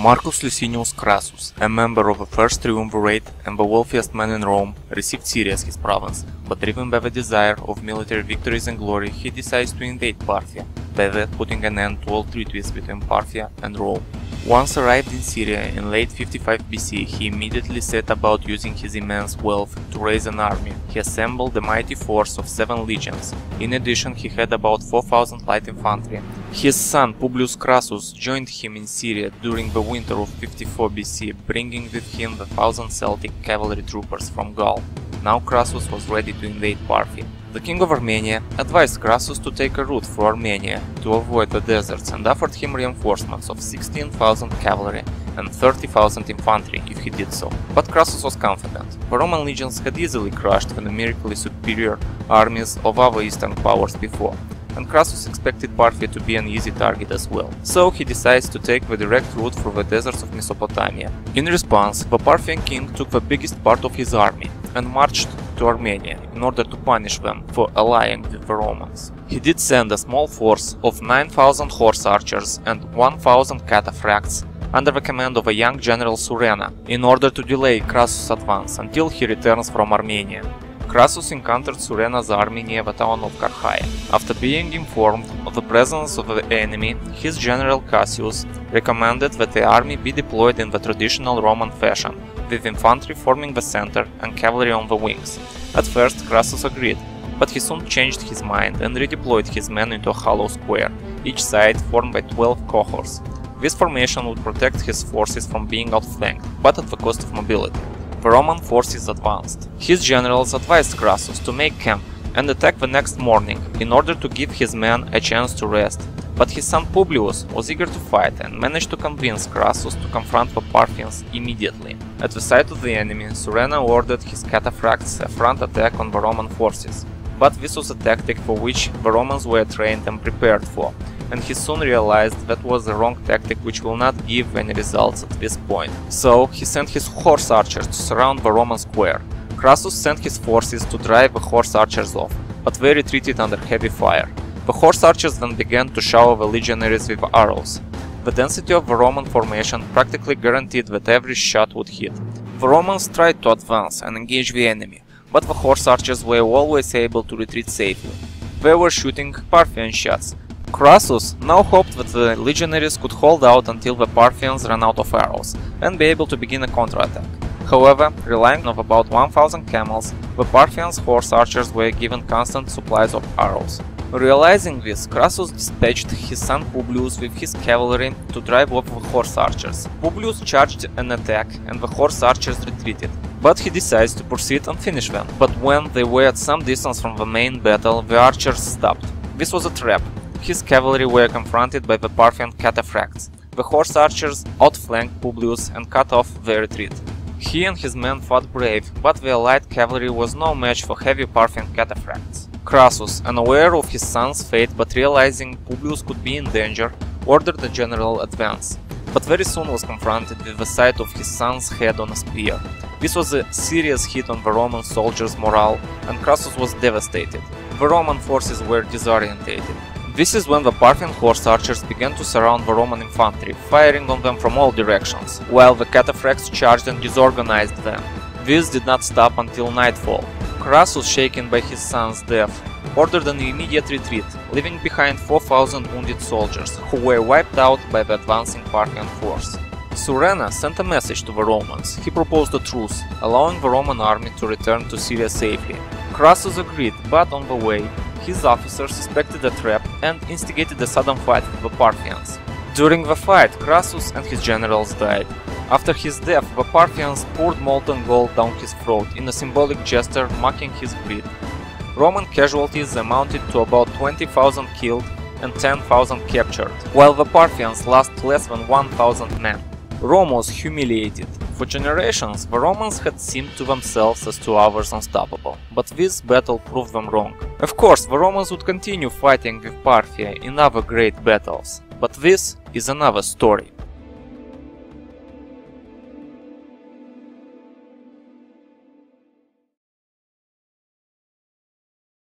Marcus Licinius Crassus, a member of the first triumvirate and the wealthiest man in Rome, received Syria as his province, but driven by the desire of military victories and glory, he decides to invade Parthia, by that putting an end to all treaties between Parthia and Rome. Once arrived in Syria in late 55 BC, he immediately set about using his immense wealth to raise an army. He assembled a mighty force of 7 legions. In addition, he had about 4,000 light infantry. His son Publius Crassus joined him in Syria during the winter of 54 BC, bringing with him the 1,000 Celtic cavalry troopers from Gaul. Now Crassus was ready to invade Parthia. The king of Armenia advised Crassus to take a route through Armenia to avoid the deserts and offered him reinforcements of 16,000 cavalry and 30,000 infantry if he did so. But Crassus was confident. The Roman legions had easily crushed the numerically superior armies of other eastern powers before, and Crassus expected Parthia to be an easy target as well. So he decides to take the direct route through the deserts of Mesopotamia. In response, the Parthian king took the biggest part of his army and marched to Armenia in order to punish them for allying with the Romans. He did send a small force of 9,000 horse archers and 1,000 cataphracts under the command of a young general Surena in order to delay Crassus' advance until he returns from Armenia. Crassus encountered Surena's army near the town of Carrhae. After being informed of the presence of the enemy, his general Cassius recommended that the army be deployed in the traditional Roman fashion, with infantry forming the center and cavalry on the wings. At first Crassus agreed, but he soon changed his mind and redeployed his men into a hollow square, each side formed by 12 cohorts. This formation would protect his forces from being outflanked, but at the cost of mobility. The Roman forces advanced. His generals advised Crassus to make camp and attack the next morning in order to give his men a chance to rest, but his son Publius was eager to fight and managed to convince Crassus to confront the Parthians immediately. At the sight of the enemy, Surena ordered his cataphracts a front attack on the Roman forces, but this was a tactic for which the Romans were trained and prepared for, and he soon realized that was the wrong tactic which will not give any results at this point. So he sent his horse archers to surround the Roman square. Crassus sent his forces to drive the horse archers off, but they retreated under heavy fire. The horse archers then began to shower the legionaries with arrows. The density of the Roman formation practically guaranteed that every shot would hit. The Romans tried to advance and engage the enemy, but the horse archers were always able to retreat safely. They were shooting Parthian shots. Crassus now hoped that the legionaries could hold out until the Parthians ran out of arrows and be able to begin a counterattack. However, relying on about 1,000 camels, the Parthians' horse archers were given constant supplies of arrows. Realizing this, Crassus dispatched his son Publius with his cavalry to drive off the horse archers. Publius charged an attack and the horse archers retreated, but he decides to proceed and finish them. But when they were at some distance from the main battle, the archers stopped. This was a trap. His cavalry were confronted by the Parthian cataphracts. The horse archers outflanked Publius and cut off their retreat. He and his men fought brave, but the allied cavalry was no match for heavy Parthian cataphracts. Crassus, unaware of his son's fate but realizing Publius could be in danger, ordered a general advance, but very soon was confronted with the sight of his son's head on a spear. This was a serious hit on the Roman soldiers' morale, and Crassus was devastated. The Roman forces were disorientated. This is when the Parthian horse archers began to surround the Roman infantry, firing on them from all directions, while the cataphracts charged and disorganized them. This did not stop until nightfall. Crassus, shaken by his son's death, ordered an immediate retreat, leaving behind 4,000 wounded soldiers, who were wiped out by the advancing Parthian force. Surena sent a message to the Romans. He proposed a truce, allowing the Roman army to return to Syria safely. Crassus agreed, but on the way, his officers suspected a trap and instigated a sudden fight with the Parthians. During the fight, Crassus and his generals died. After his death, the Parthians poured molten gold down his throat in a symbolic gesture mocking his greed. Roman casualties amounted to about 20,000 killed and 10,000 captured, while the Parthians lost less than 1,000 men. Rome was humiliated. For generations, the Romans had seemed to themselves as to others unstoppable, but this battle proved them wrong. Of course, the Romans would continue fighting with Parthia in other great battles, but this is another story.